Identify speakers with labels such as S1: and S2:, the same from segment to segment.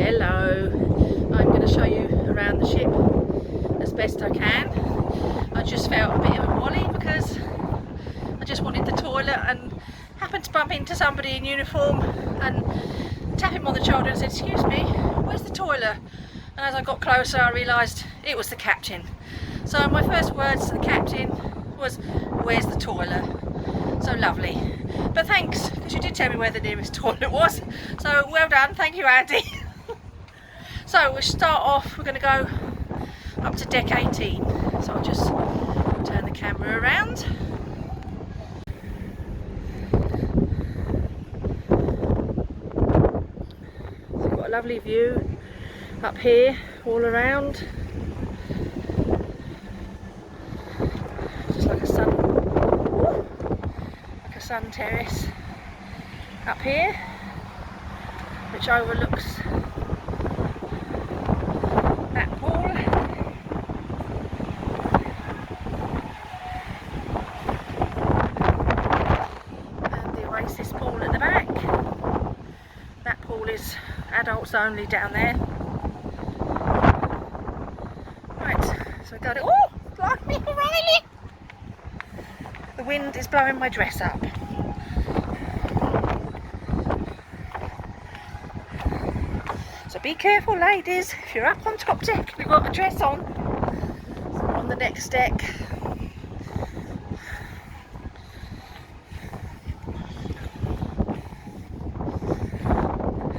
S1: Hello, I'm going to show you around the ship as best I can. I just felt a bit of a wally because I just wanted the toilet and happened to bump into somebody in uniform and tap him on the shoulder and said, "Excuse me, where's the toilet?" And as I got closer I realised it was the captain. So my first words to the captain was, "Where's the toilet?" So lovely. But thanks, because you did tell me where the nearest toilet was. So well done, thank you Andy. So we'll start off, we're going to go up to deck 18. So I'll just turn the camera around. So we've got a lovely view up here, all around. Just like a sun terrace up here, which overlooks that pool. And the Oasis pool at the back. That pool is adults only down there. Right, so I got it. Oh, blimey, Riley! The wind is blowing my dress up. So be careful ladies, if you're up on top deck and you've got a dress on the next deck.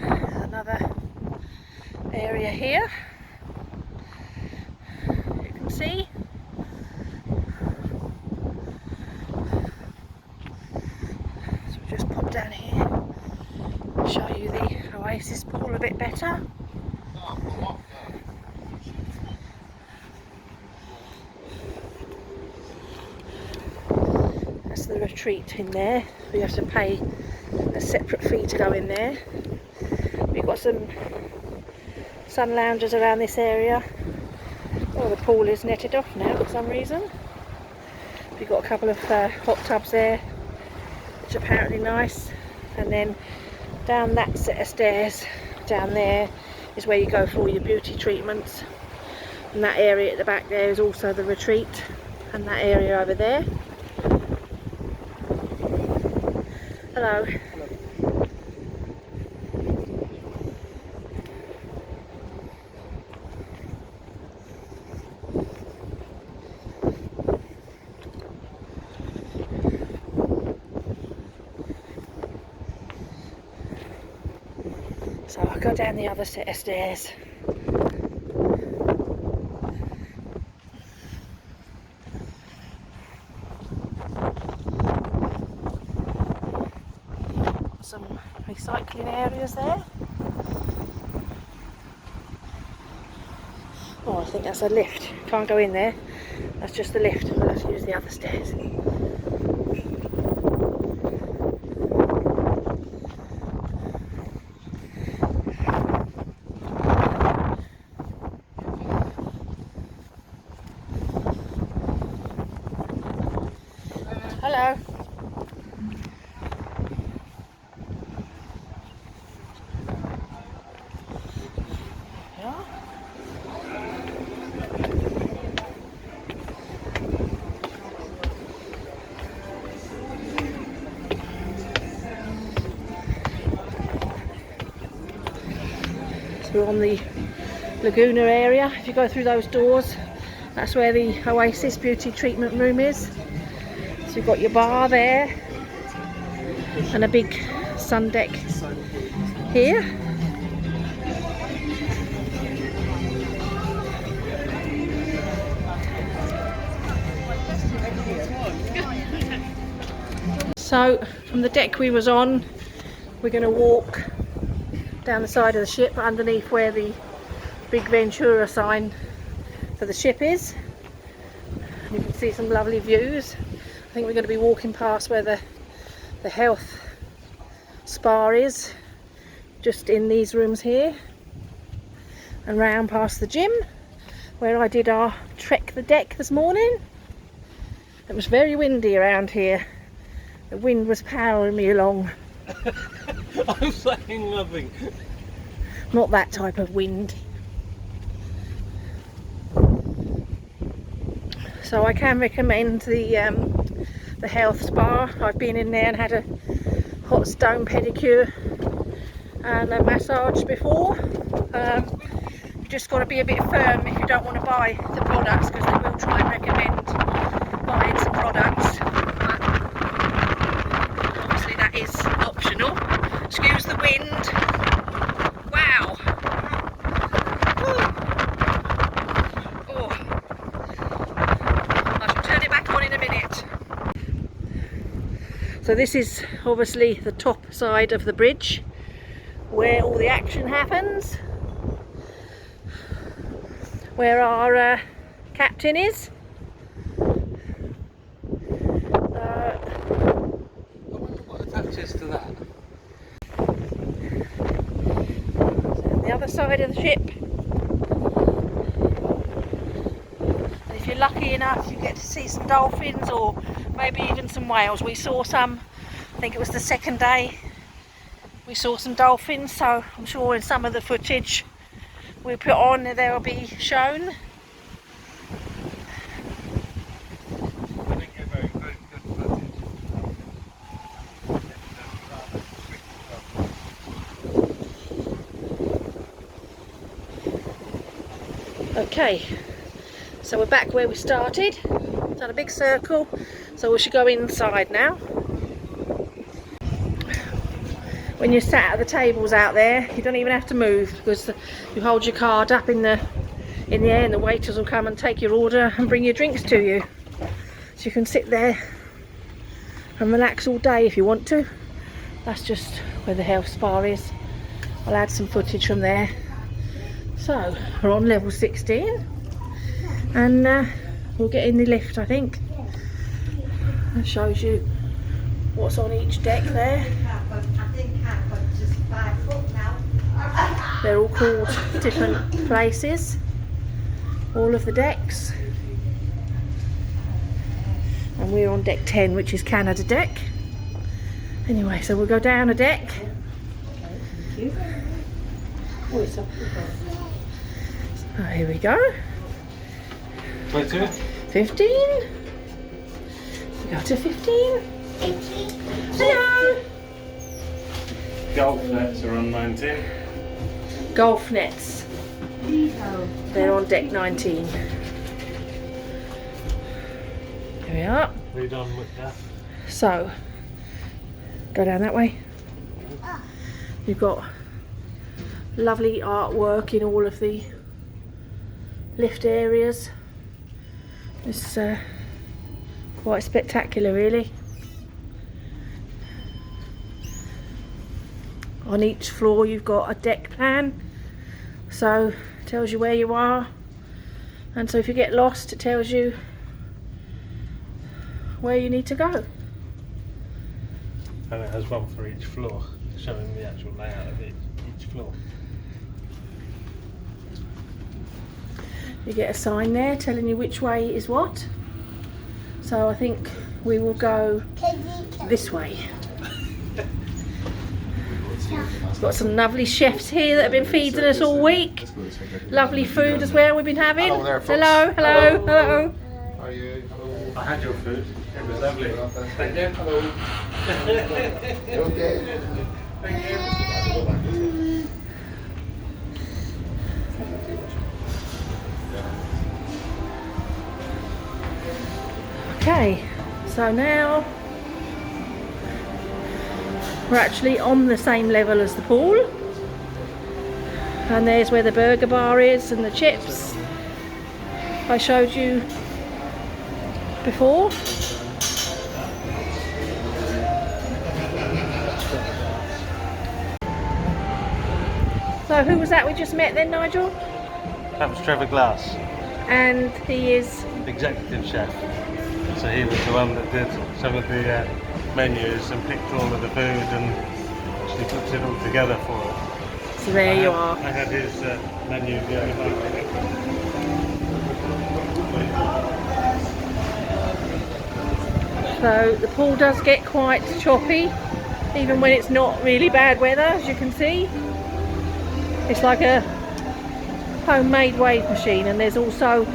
S1: There's another area here, you can see. So we'll just pop down here, show you the Oasis pool a bit better. That's the retreat in there. We have to pay a separate fee to go in there. We've got some sun loungers around this area. Oh, the pool is netted off now for some reason. We've got a couple of hot tubs there, which are apparently nice. And then down that set of stairs down there is where you go for all your beauty treatments, and that area at the back there is also the retreat, and that area over there. Hello. So I'll go down the other set of stairs. Some recycling areas there. Oh, I think that's a lift. Can't go in there. That's just the lift. We'll have to use the other stairs. Hello. Yeah. So we're on the Laguna area. If you go through those doors, that's where the Oasis beauty treatment room is. So you've got your bar there and a big sun deck here. So from the deck we was on, we're going to walk down the side of the ship underneath where the big Ventura sign for the ship is. You can see some lovely views. I think we're going to be walking past where the health spa is, just in these rooms here, and round past the gym where I did our trek the deck this morning. It was very windy around here. The wind was powering me along.
S2: I'm saying nothing.
S1: not that type of wind. So I can recommend the health spa. I've been in there and had a hot stone pedicure and a massage before. You just got to be a bit firm if you don't want to buy the products, because they will try and recommend buying some products, but obviously that is optional. Excuse the wind. Wow. Oh. I shall turn it back on in a minute. So this is obviously the top side of the bridge where all the action happens, where our captain is.
S2: I wonder what attaches to that.
S1: The other side of the ship. And if you're lucky enough, you get to see some dolphins or maybe even some whales. We saw some, I think it was the second day, we saw some dolphins, so I'm sure in some of the footage we put on they will be shown. Okay, so we're back where we started. Done a big circle, so we should go inside now. When you're sat at the tables out there, you don't even have to move, because you hold your card up in the air and the waiters will come and take your order and bring your drinks to you. So you can sit there and relax all day if you want to. That's just where the health spa is. I'll add some footage from there. So we're on level 16 and we'll get in the lift, I think. That shows you what's on each deck there. They're all called different places, all of the decks. And we're on deck 10, which is Canada deck. Anyway, so we'll go down a deck. So here we go.
S2: 22?
S1: 15. We go to 15. Hello.
S2: Golf nets are on 19.
S1: Golf nets. They're on deck 19. Here we are.
S2: Read on with that.
S1: So, go down that way. You've got lovely artwork in all of the lift areas. It's quite spectacular, really. On each floor you've got a deck plan, so it tells you where you are, and so if you get lost it tells you where you need to go.
S2: And it has one for each floor, showing the actual layout of each floor.
S1: You get a sign there telling you which way is what. So I think we will go this way. We've got some lovely chefs here that have been feeding us all week. Lovely food as well we've been having.
S3: Hello there, folks.
S1: Hello, hello, hello.
S3: How are you? Hello.
S2: I had your food. It was lovely. Thank you.
S3: Hello. You okay?
S2: Thank you.
S1: Okay, so now we're actually on the same level as the pool, and there's where the burger bar is and the chips I showed you before. So who was that we just met then, Nigel?
S2: That was Trevor Glass,
S1: And he is
S2: the executive chef. So he was the one that did some of the menus and picked all of the food and actually puts it all together for us.
S1: so there you are.
S2: I had his menu the other night.
S1: So the pool does get quite choppy, even when it's not really bad weather, as you can see. It's like a homemade wave machine, and there's also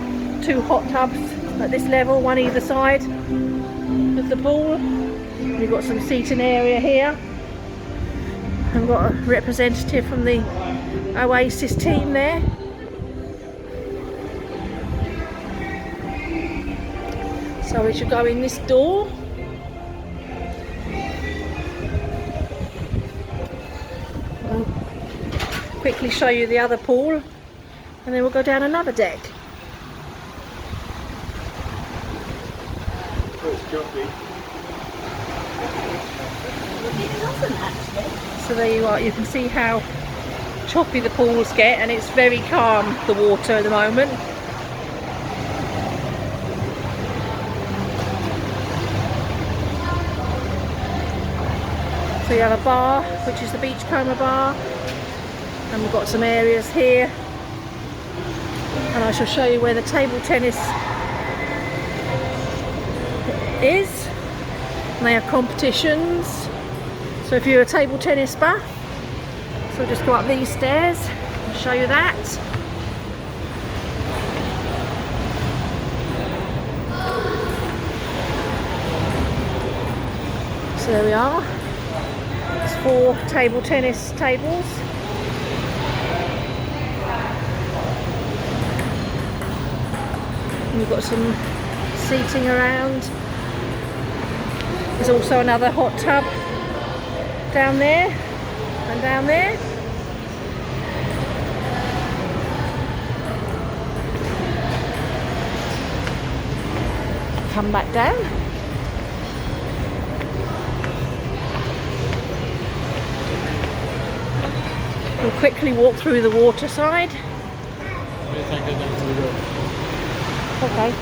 S1: 2 hot tubs at this level, one either side of the pool. You've got some seating area here. I've got a representative from the Oasis team there. So we should go in this door. I'll quickly show you the other pool, and then we'll go down another deck. So there you are, you can see how choppy the pools get, and it's very calm, the water at the moment. So you have a bar, which is the beach Coma Bar, and we've got some areas here, and I shall show you where the table tennis is, and they have competitions. So if you're a table tennis buff, so just go up these stairs and show you that. So there we are. It's 4 table tennis tables. And we've got some seating around. There's also another hot tub down there and down there. Come back down. We'll quickly walk through the water side. Okay.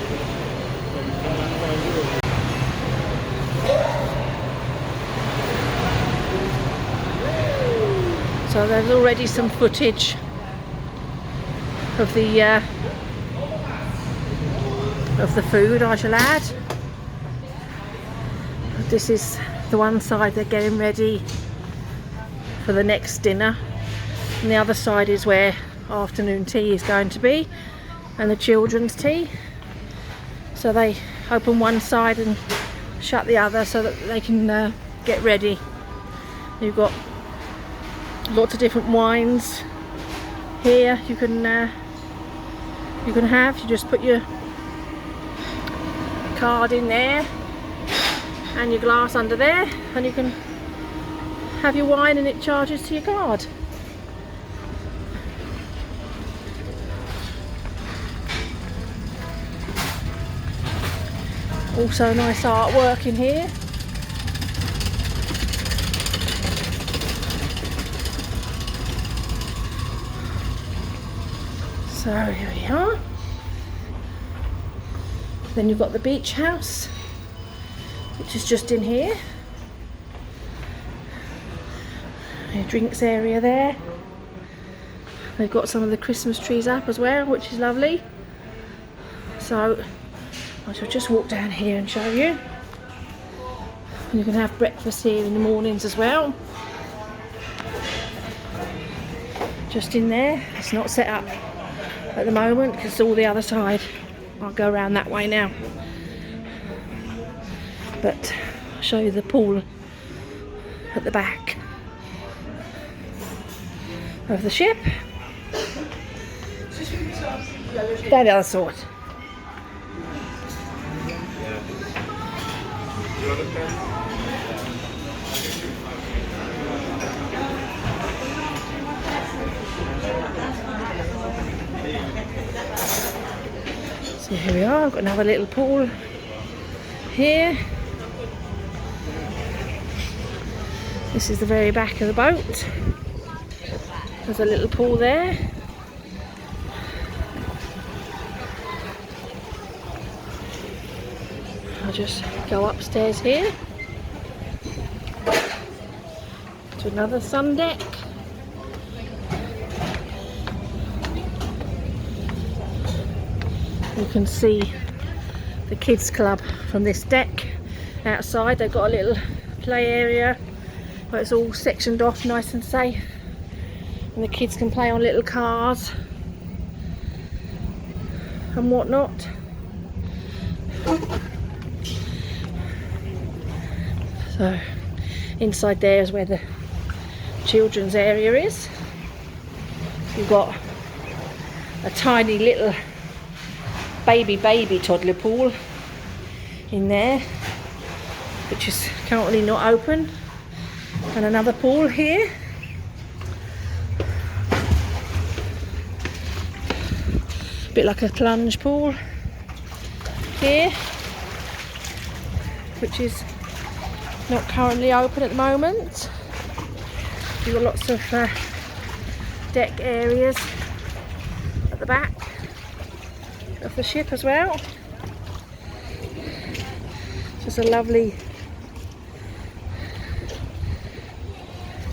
S1: So there's already some footage of the food, I shall add. This is the one side they're getting ready for the next dinner, and the other side is where afternoon tea is going to be, and the children's tea. So they open one side and shut the other so that they can get ready. You've got lots of different wines here you can have. You just put your card in there and your glass under there, and you can have your wine and it charges to your card. Also nice artwork in here. So here we are. Then you've got the beach house, which is just in here. Your drinks area there. They've got some of the Christmas trees up as well, which is lovely. So I shall just walk down here and show you. And you can have breakfast here in the mornings as well. Just in there. It's not set up at the moment because it's all the other side. I'll go around that way now. But I'll show you the pool at the back of the ship. That other sort. So here we are, I've got another little pool here. This is the very back of the boat. There's a little pool there. I'll just go upstairs here to another sun deck. You can see the kids club from this deck outside. They've got a little play area where it's all sectioned off nice and safe and the kids can play on little cars and whatnot. So inside there is where the children's area is. You've got a tiny little baby toddler pool in there, which is currently not open, and another pool here. A bit like a plunge pool here, which is not currently open at the moment. You've got lots of deck areas at the back of the ship as well. Just a lovely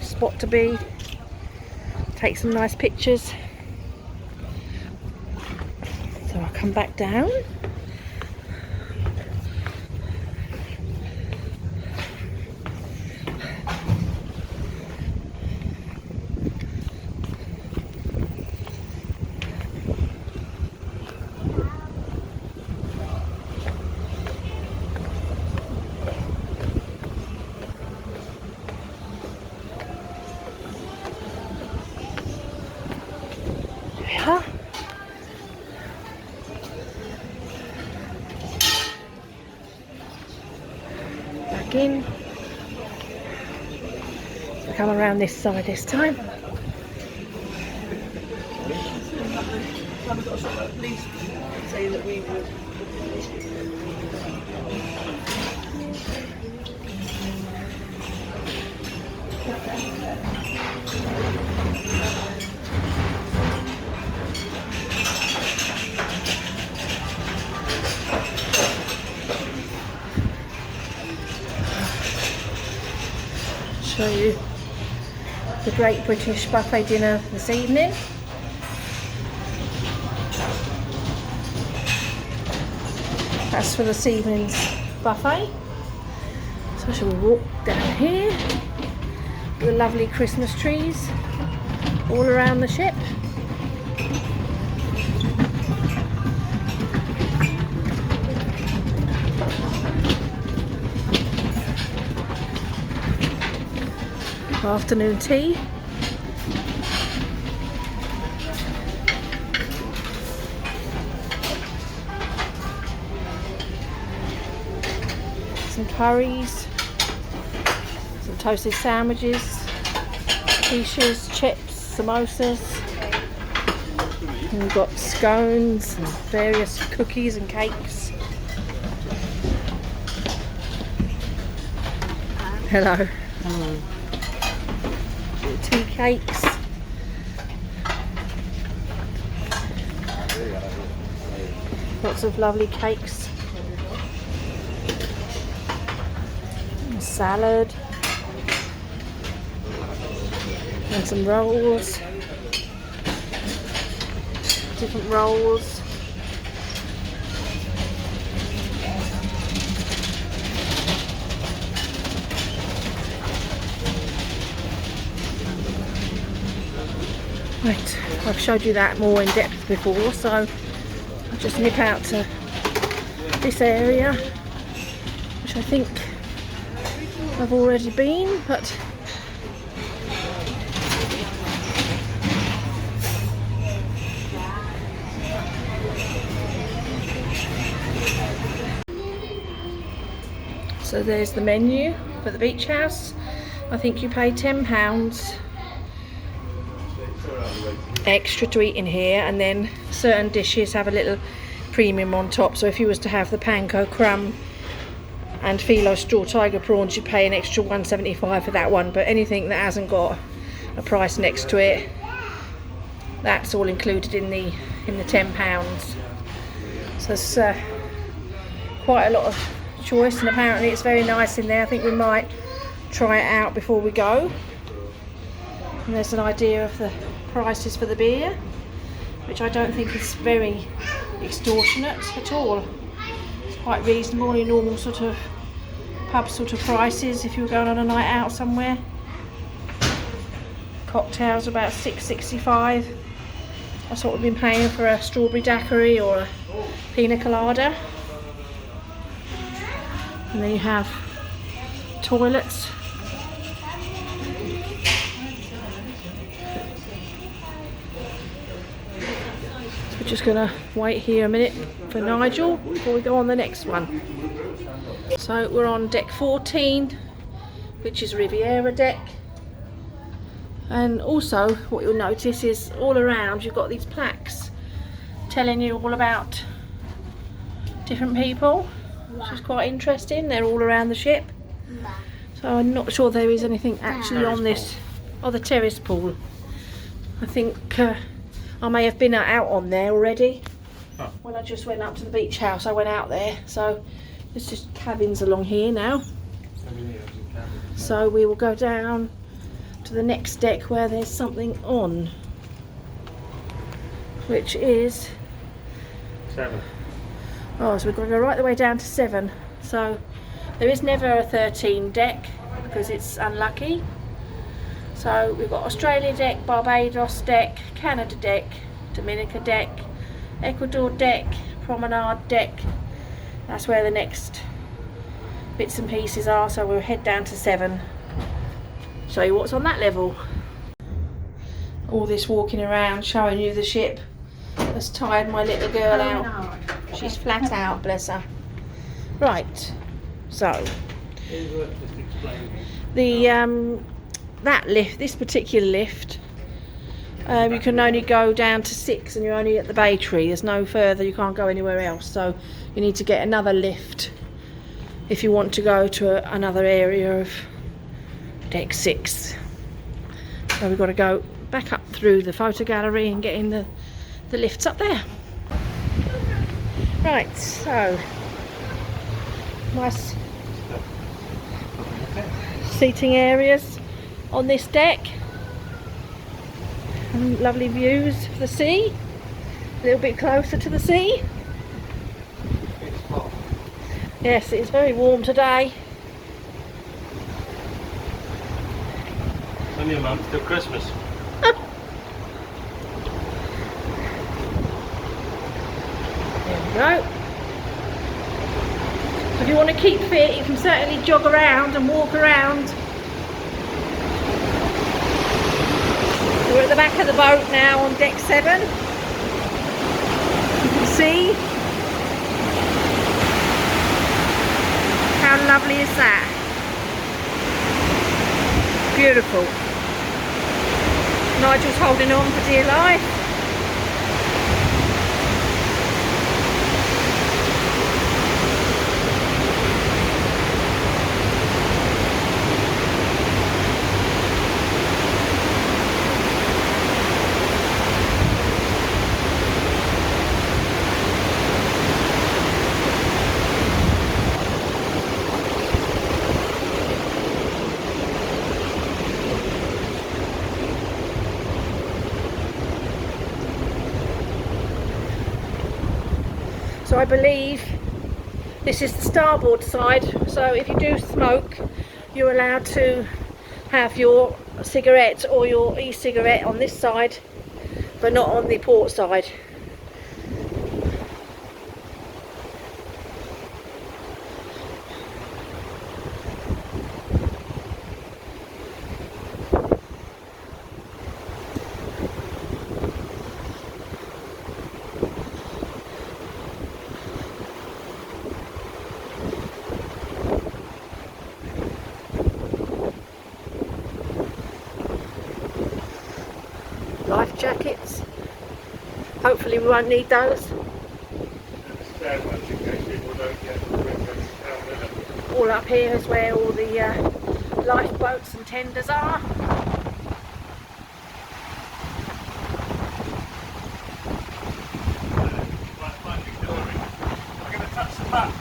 S1: spot to be, take some nice pictures. So I'll come back down. Back in. So come around this side this time. Show you the Great British Buffet dinner this evening. That's for this evening's buffet. So shall we walk down here with the lovely Christmas trees all around the ship. Afternoon tea. Some curries, some toasted sandwiches, quiches, chips, samosas. And we've got scones and various cookies and cakes. Hello.
S4: Hello.
S1: Tea cakes. Lots of lovely cakes. And salad. And some rolls. Different rolls. Right, I've showed you that more in depth before, so I'll just nip out to this area, which I think I've already been, but so there's the menu for the beach house. I think you pay £10 extra to eat in here, and then certain dishes have a little premium on top. So if you was to have the panko crumb and phyllo straw tiger prawns, you pay an extra $1.75 for that one. But anything that hasn't got a price next to it, that's all included in the £10. So it's quite a lot of choice, and apparently it's very nice in there. I think we might try it out before we go. And there's an idea of the prices for the beer, which I don't think is very extortionate at all. It's quite reasonable, your normal sort of pub sort of prices if you were going on a night out somewhere. cocktails, about $6.65. That's what we've been paying for a strawberry daiquiri or a pina colada. And then you have toilets. So we're just gonna wait here a minute for Nigel before we go on the next one. So we're on deck 14, which is Riviera deck. And also what you'll notice is all around you've got these plaques telling you all about different people, which is quite interesting. They're all around the ship. So I'm not sure there is anything actually on this. Oh, the terrace pool. I think I may have been out on there already.
S2: Oh.
S1: When I just went up to the beach house, I went out there. So there's just cabins along here now. So we will go down to the next deck where there's something on, which is
S2: 7.
S1: oh, so we've got to go right the way down to 7. So there is never a 13 deck because it's unlucky. So we've got Australia deck, Barbados deck, Canada deck, Dominica deck, Ecuador deck, Promenade deck. That's where the next bits and pieces are. So we'll head down to 7. Show you what's on that level. All this walking around showing you the ship has tired my little girl out. She's flat out, bless her. Right, so the that lift, this particular lift, you can only go down to 6 and you're only at the bay tree. There's no further, you can't go anywhere else, so you need to get another lift if you want to go to another area of deck 6. So we've got to go back up through the photo gallery and get in the lifts up there. Right, so nice seating areas on this deck and lovely views of the sea, a little bit closer to the sea. Yes, it's very warm today.
S2: Only a month till Christmas.
S1: There we go. So if you want to keep fit, you can certainly jog around and walk around. We're at the back of the boat now on deck 7. You can see. How lovely is that? Beautiful. Nigel's holding on for dear life. So I believe this is the starboard side, so if you do smoke you're allowed to have your cigarette or your e-cigarette on this side but not on the port side. Life jackets. Hopefully we won't need those. All up here is where all the lifeboats and tenders are.
S2: I'm going to touch the back.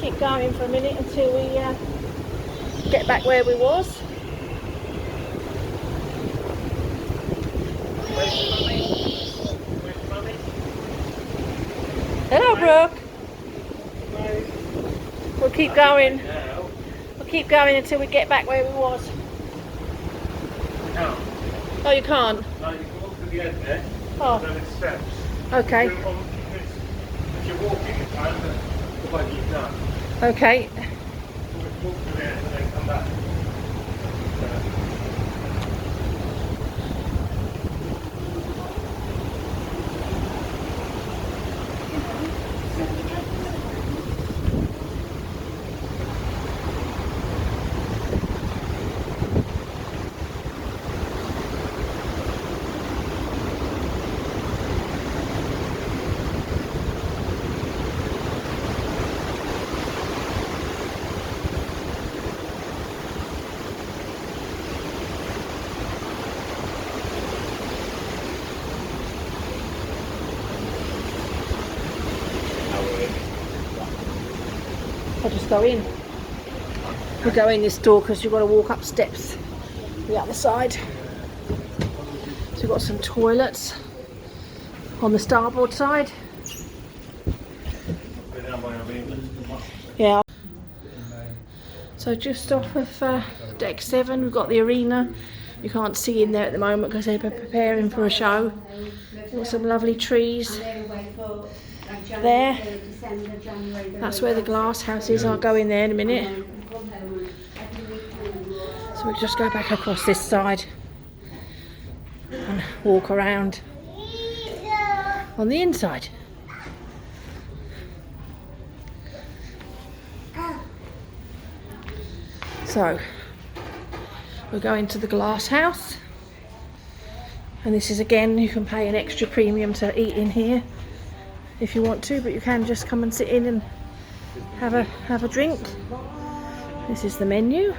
S1: keep going for a minute until we get back where we was. Hello, Brooke. We'll keep going. We'll keep going until we get back where we was.
S2: No.
S1: Oh, you can't?
S2: No, you can walk to the end there.
S1: Oh.
S2: Then it's steps.
S1: Okay.
S2: If you're walking, you can, but the way you've done.
S1: Okay.
S2: Walk to the end and then come back.
S1: I'll just go in. We'll go in this door because you've got to walk up steps the other side. So we've got some toilets on the starboard side. Yeah. So just off of deck 7 we've got the arena. You can't see in there at the moment because they're preparing for a show. We've got some lovely trees there. That's where the glass house is. I'll go in there in a minute. So we'll just go back across this side and walk around on the inside. So we're going to the glass house, and this is, again, you can pay an extra premium to eat in here if you want to, but you can just come and sit in and have a drink. This is the menu.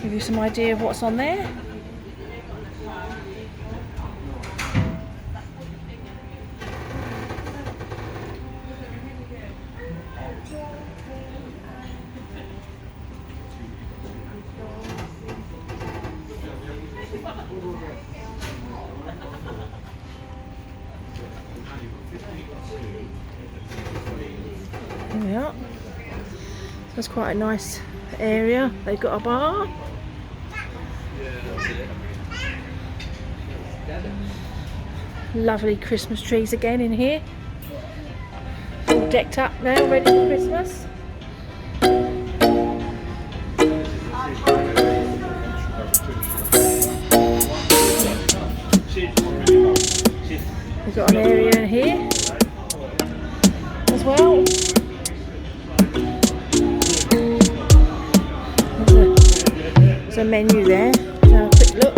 S1: Give you some idea of what's on there. There we are. So it's quite a nice area. They've got a bar. Lovely Christmas trees again in here. All decked up now, ready for Christmas. We've got an area in here as well. There's a menu there. Have a quick look.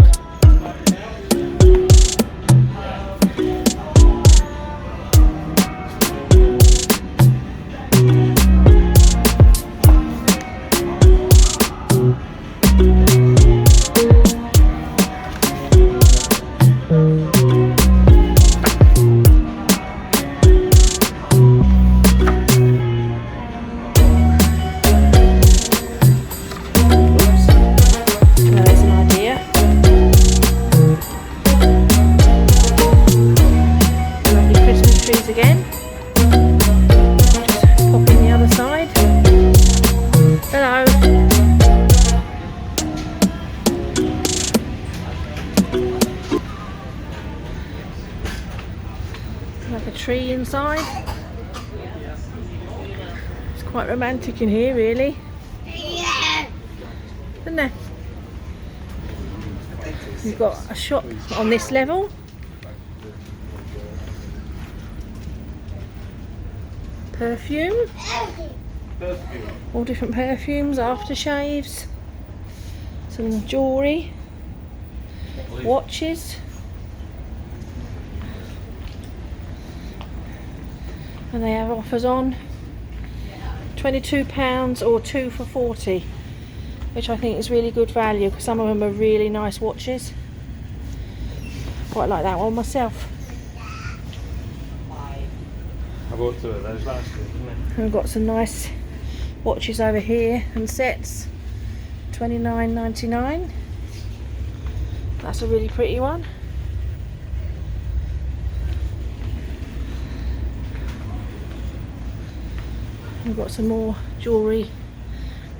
S1: Tree inside. It's quite romantic in here, really. Isn't there? You've got a shop on this level. Perfume. All different perfumes, aftershaves, some jewellery, watches. And they have offers on £22 or 2 for £40, which I think is really good value because some of them are really nice watches. Quite like that one myself.
S3: How
S2: bought two of those last year, didn't I?
S1: And we've got some nice watches over here and sets. $29.99. That's a really pretty one. We've got some more jewellery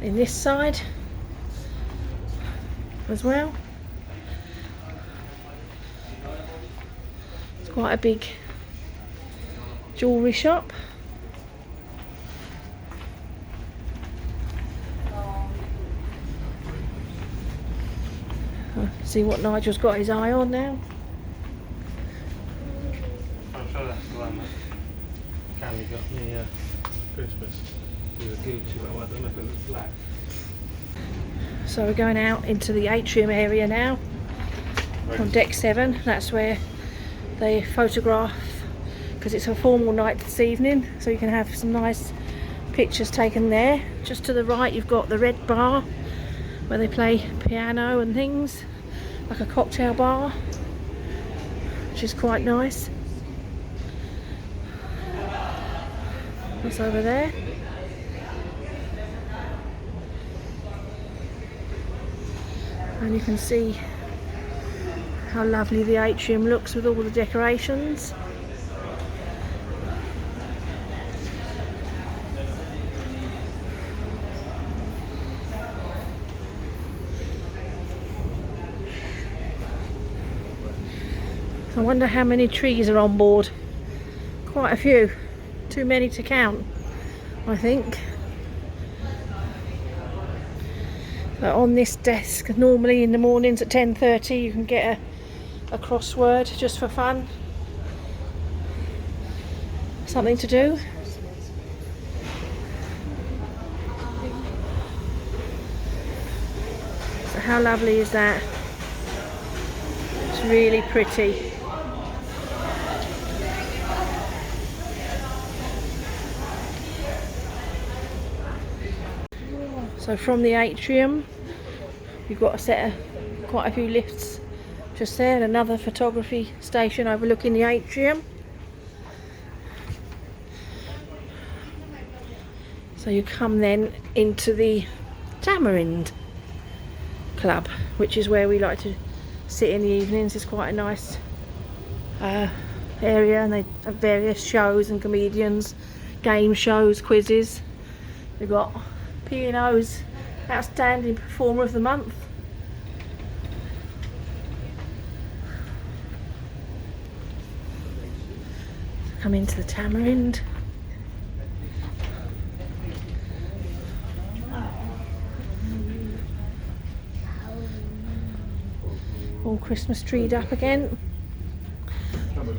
S1: in this side as well. It's quite a big jewellery shop. See what Nigel's got his eye on now.
S2: I'm sure that's the one that Callie got me Christmas. It was a Gucci one, I don't know if it was black.
S1: So we're going out into the Atrium area now, on deck 7. That's where they photograph, because it's a formal night this evening, so you can have some nice pictures taken there. Just to the right you've got the red bar where they play piano and things, like a cocktail bar, which is quite nice. What's over there? And you can see how lovely the atrium looks with all the decorations. I wonder how many trees are on board. Quite a few. Too many to count, I think. But on this desk, normally in the mornings at 10:30, you can get a crossword just for fun. Something to do. So how lovely is that? It's really pretty. So from the atrium, you've got a set of quite a few lifts just there, and another photography station overlooking the atrium. So you come then into the Tamarind Club, which is where we like to sit in the evenings. It's quite a nice area, and they have various shows and comedians, game shows, quizzes. We've got P&O's Outstanding Performer of the Month. Come into the Tamarind. All Christmas treed up again.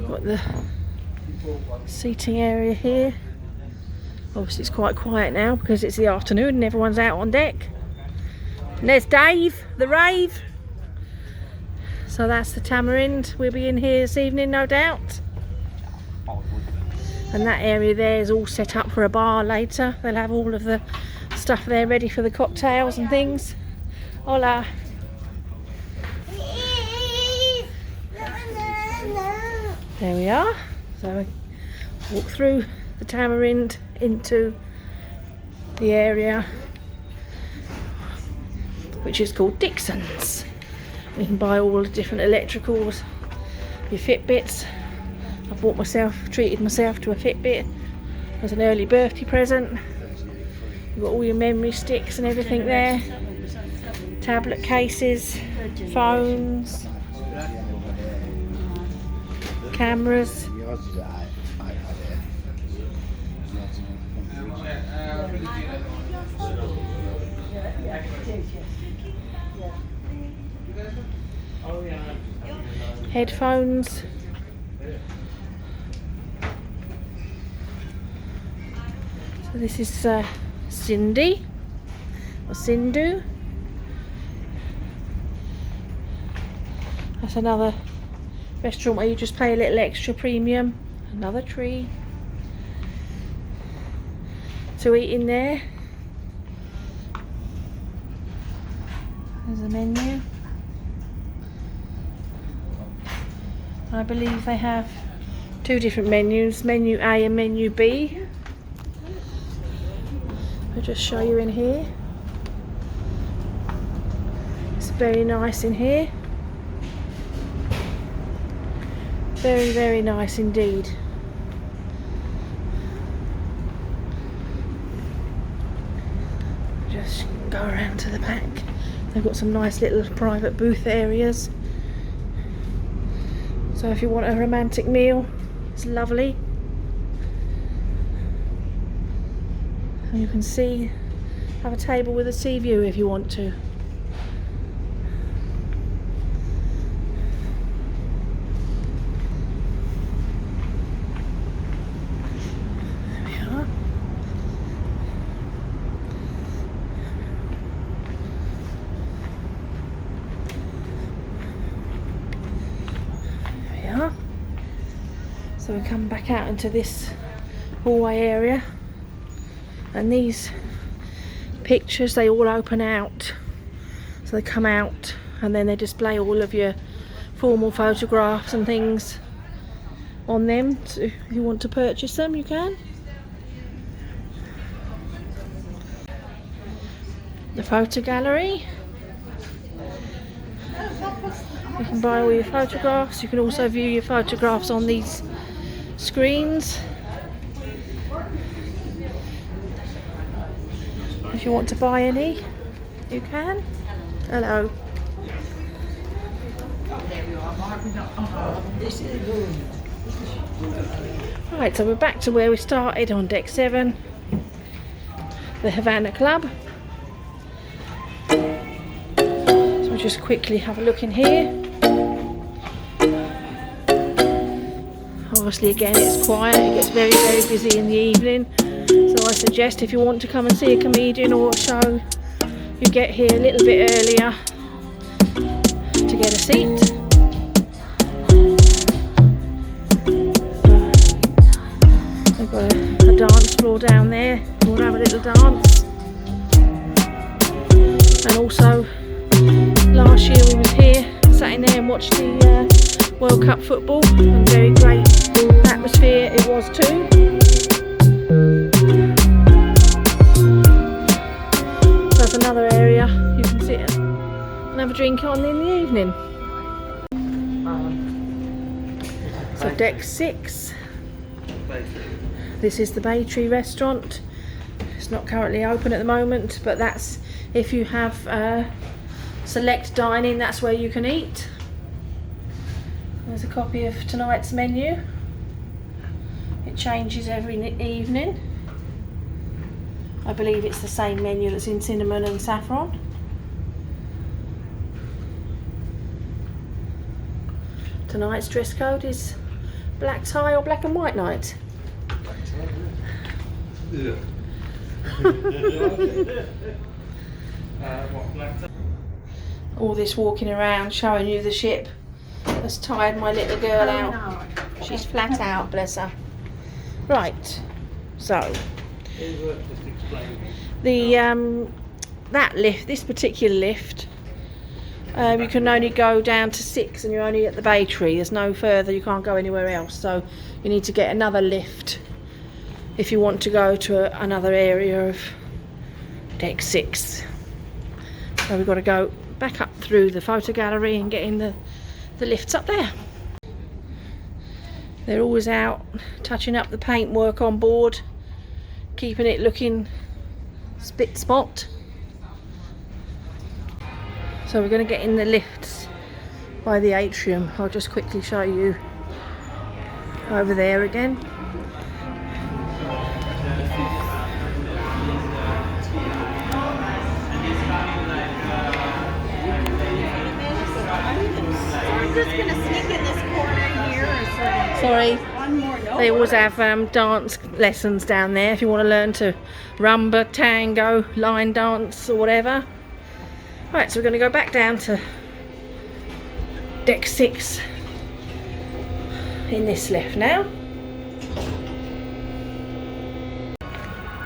S1: Got the seating area here. Obviously it's quite quiet now because it's the afternoon and everyone's out on deck. And there's Dave, the rave. So that's the Tamarind. We'll be in here this evening, no doubt. And that area there is all set up for a bar later. They'll have all of the stuff there ready for the cocktails and things. Hola. There we are. So we walk through the Tamarind into the area which is called Dixon's. You can buy all the different electricals, your Fitbits. I treated myself to a Fitbit as an early birthday present. You've got all your memory sticks and everything there, tablet cases, phones, cameras. Headphones. So this is Cindy or Sindhu. That's another restaurant where you just pay a little extra premium. Another tree to eat in there. There's a menu. I believe they have Two different menus, menu A and menu B. I'll just show you in here. It's very nice in here. Very, very nice indeed. Just go around to the back. They've got some nice little private booth areas. So if you want a romantic meal, it's lovely. And you can have a table with a sea view if you want to. There we are. There we are. So we come back out into this hallway area. And these pictures, they all open out. So they come out and then they display all of your formal photographs and things on them. So if you want to purchase them, you can. The photo gallery. You can buy all your photographs. You can also view your photographs on these screens. If you want to buy any, you can. Hello. Right, so we're back to where we started on deck 7, the Havana Club. So we'll just quickly have a look in here. Obviously, again, it's quiet. It gets very, very busy in the evening. So I suggest if you want to come and see a comedian or a show, you get here a little bit earlier to get a seat. They've got a dance floor down there. We'll have a little dance. And also, last year we was here, sat in there and watched the World Cup football. And very great atmosphere it was too. There's another area you can sit and have a drink on in the evening. So deck 6. This is the Bay Tree restaurant. It's not currently open at the moment, but that's if you have select dining, that's where you can eat. There's a copy of tonight's menu. It changes every evening. I believe it's the same menu that's in cinnamon and saffron. Tonight's dress code is black tie or black and white night.
S2: Yeah.
S1: All this walking around showing you the ship has tired my little girl out. She's flat out, bless her. Right, so the that lift, this particular lift, you can only go down to 6 and you're only at the Bay Tree. There's no further, you can't go anywhere else, so you need to get another lift if you want to go to another area of deck 6. So we've got to go back up through the photo gallery and get in the lifts up there. They're always out touching up the paintwork on board, keeping it looking spit spot. So we're going to get in the lifts by the Atrium. I'll just quickly show you over there again.
S4: I'm just going to sneak in this corner here.
S1: Sorry.
S4: One more. No.
S1: They always have dance lessons down there if you want to learn to rumba, tango, line dance or whatever. Right, so we're going to go back down to deck 6 in this lift now.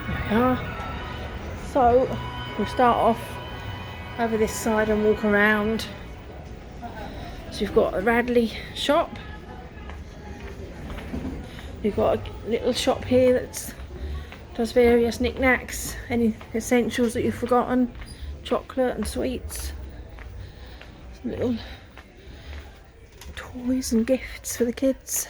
S1: There we are. So we'll start off over this side and walk around. So you've got a Radley shop. You've got a little shop here that does various knickknacks, any essentials that you've forgotten, chocolate and sweets, some little toys and gifts for the kids.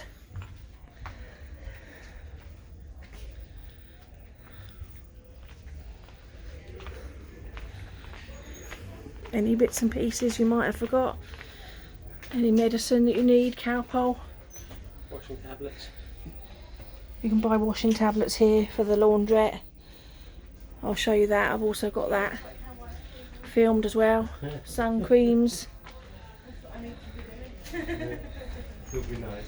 S1: Any bits and pieces you might have forgot, any medicine that you need, Calpol.
S2: Washing tablets.
S1: You can buy washing tablets here for the laundrette. I'll show you that. I've also got that filmed as well. Sun creams.
S2: Could be nice.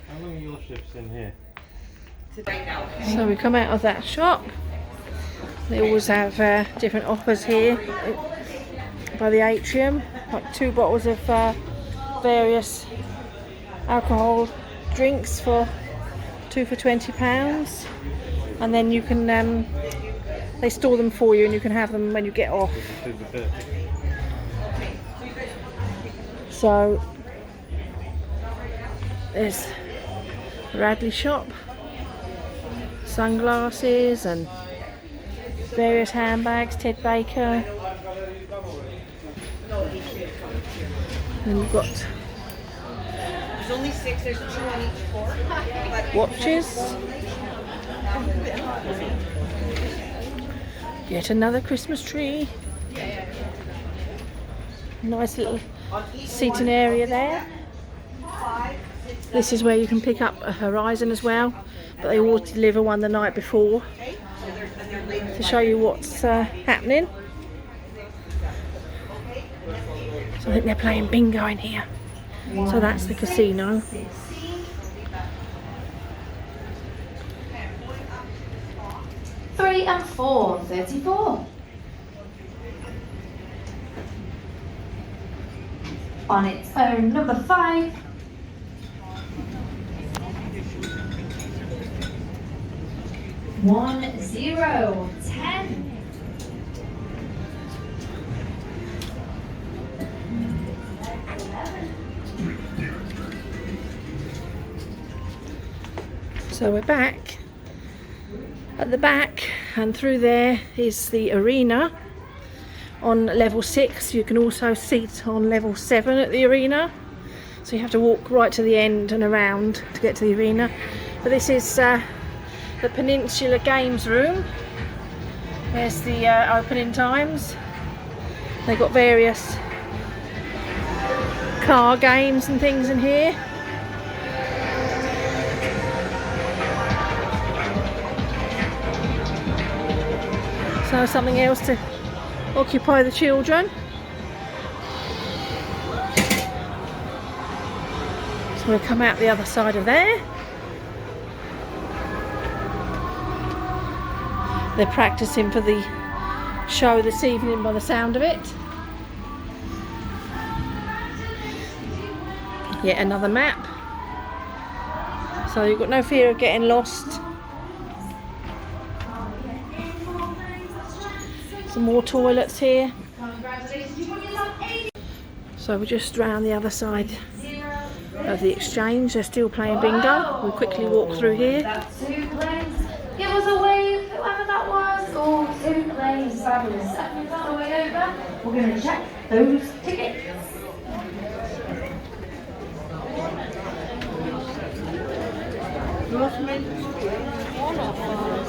S2: How long are your shifts in here?
S1: So we come out of that shop. They always have different offers here by the Atrium, like 2 bottles of various alcohol drinks for 2 for £20, and then you can they store them for you and you can have them when you get off. So there's Radley shop, sunglasses and various handbags, Ted Baker. And you've got
S4: There's only 6, there's 2 on each floor.
S1: watches. Yet another Christmas tree. Nice little seating area there. This is where you can pick up a Horizon as well, but they will deliver one the night before to show you what's happening. So I think they're playing bingo in here. So that's the casino.
S5: 3 and 4, 34. On its own, number 5. One, 0, 10.
S1: So we're back at the back, and through there is the arena on level 6. You can also seat on level 7 at the arena, so you have to walk right to the end and around to get to the arena. But this is the Peninsula games room. There's the opening times. They've got various car games and things in here. So something else to occupy the children. So we'll come out the other side of there. They're practicing for the show this evening by the sound of it. Yet another map. So you've got no fear of getting lost. Some more toilets here. So we're just round the other side of the exchange. They're still playing bingo. We'll quickly walk through here.
S5: Two plays. Give us a wave, whoever that was. Oh, 2 plays. Fabulous. Second on the way over. We're going to check those tickets.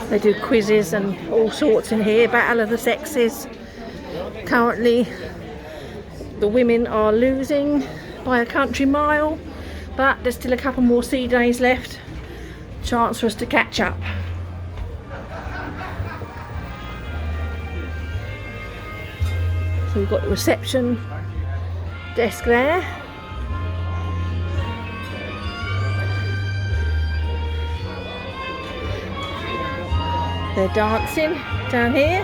S1: They do quizzes and all sorts in here. Battle of the sexes. Currently the women are losing by a country mile, but there's still a couple more sea days left. Chance for us to catch up. So we've got the reception desk there. They're dancing down here.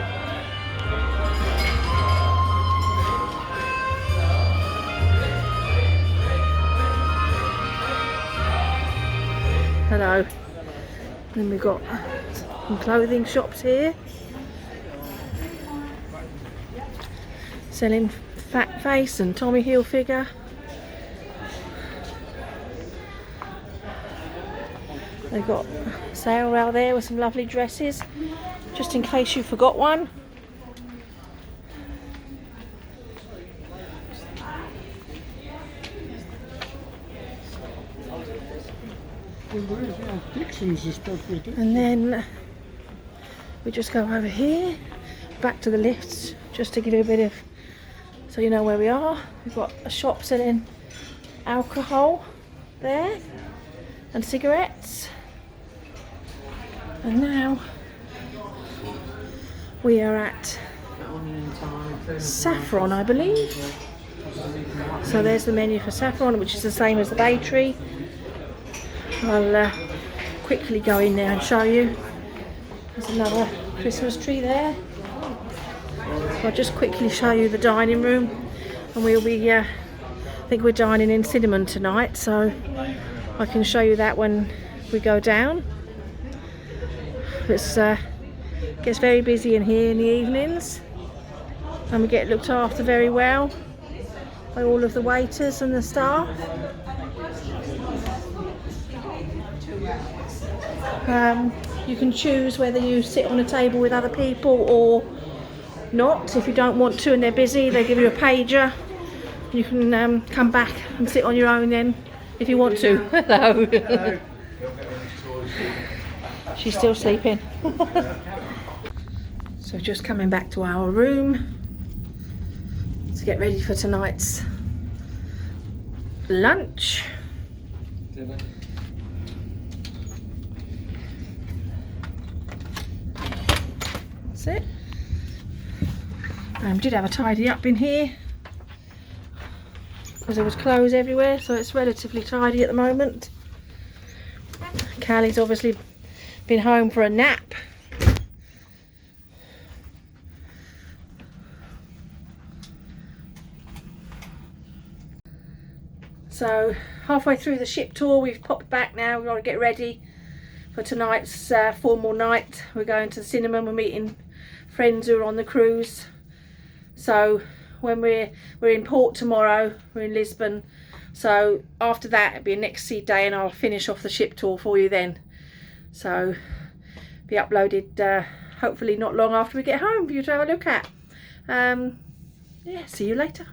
S1: Hello. Then we've got some clothing shops here. Selling Fat Face and Tommy Hilfiger. They've got a sale out there with some lovely dresses, just in case you forgot one. And then we just go over here, back to the lifts, just to give you a bit of, so you know where we are. We've got a shop selling alcohol there and cigarettes. And now we are at Saffron, I believe. So there's the menu for Saffron, which is the same as the Bay Tree. I'll quickly go in there and show you. There's another Christmas tree there. So I'll just quickly show you the dining room, and we'll be, I think we're dining in Cinnamon tonight, so I can show you that when we go down. It gets very busy in here in the evenings, and we get looked after very well by all of the waiters and the staff. You can choose whether you sit on a table with other people or not. If you don't want to and they're busy, they give you a pager. You can come back and sit on your own then if you want to. Hello. Hello. She's still sleeping. So just coming back to our room to get ready for tonight's lunch.
S2: Dinner.
S1: That's it. Did have a tidy up in here because there was clothes everywhere, so it's relatively tidy at the moment. Callie's obviously been home for a nap. So halfway through the ship tour, we've popped back now. We've got to get ready for tonight's formal night. We're going to the cinema. We're meeting friends who are on the cruise. So when we're in port tomorrow, we're in Lisbon. So after that, it'll be a next sea day, and I'll finish off the ship tour for you then. So be uploaded hopefully not long after we get home for you to have a look at. Yeah, see you later.